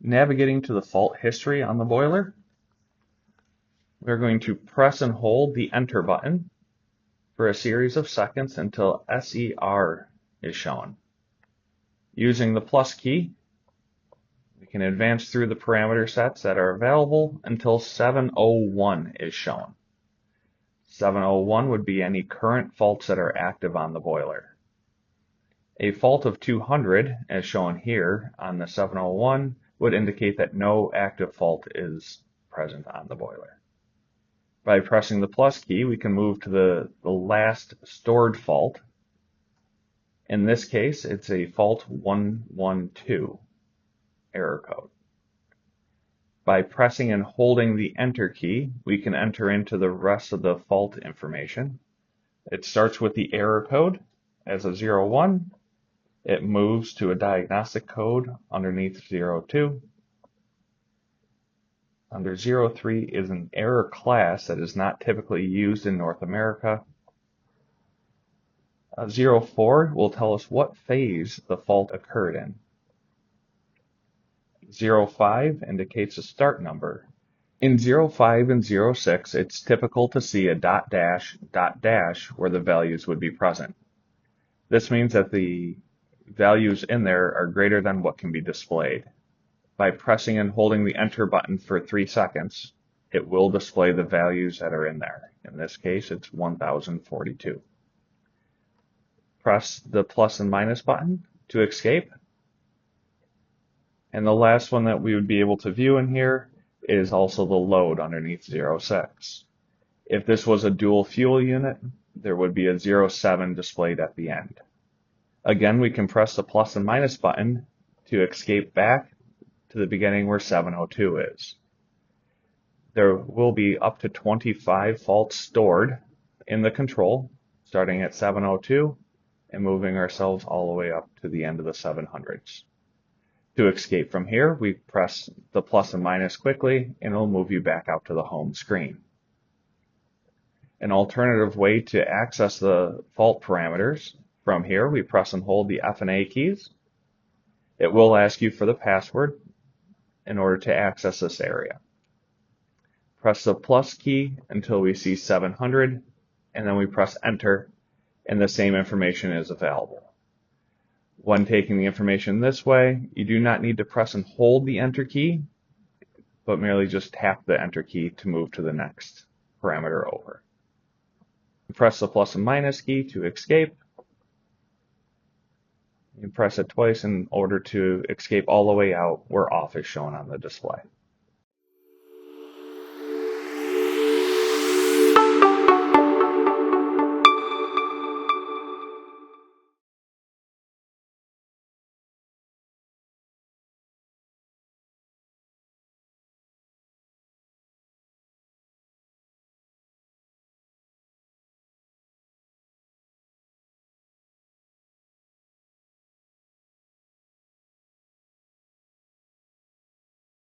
Navigating to the fault history on the boiler, we're going to press and hold the Enter button for a series of seconds until SER is shown. Using the plus key, we can advance through the parameter sets that are available until 701 is shown. 701 would be any current faults that are active on the boiler. A fault of 200, as shown here on the 701, would indicate that no active fault is present on the boiler. By pressing the plus key, we can move to the last stored fault. In this case, it's a fault 112 error code. By pressing and holding the Enter key, we can enter into the rest of the fault information. It starts with the error code as a 01. It moves to a diagnostic code underneath 02. Under 03 is an error class that is not typically used in North America. 04 will tell us what phase the fault occurred in. 05 indicates a start number. In 05 and 06, it's typical to see a dot dash where the values would be present. This means that the values in there are greater than what can be displayed. By pressing and holding the Enter button for 3 seconds, it will display the values that are in there. In this case, it's 1042. Press the plus and minus button to escape. And the last one that we would be able to view in here is also the load underneath 06. If this was a dual fuel unit, there would be a 07 displayed at the end. Again, we can press the plus and minus button to escape back to the beginning where 702 is. There will be up to 25 faults stored in the control, starting at 702 and moving ourselves all the way up to the end of the 700s. To escape from here, we press the plus and minus quickly, and it'll move you back out to the home screen. An alternative way to access the fault parameters, from here we press and hold the F and A keys. It will ask you for the password in order to access this area. Press the plus key until we see 700, and then we press Enter, and the same information is available. When taking the information this way, you do not need to press and hold the Enter key, but merely just tap the Enter key to move to the next parameter over. Press the plus and minus key to escape. You press it twice in order to escape all the way out where Off is shown on the display.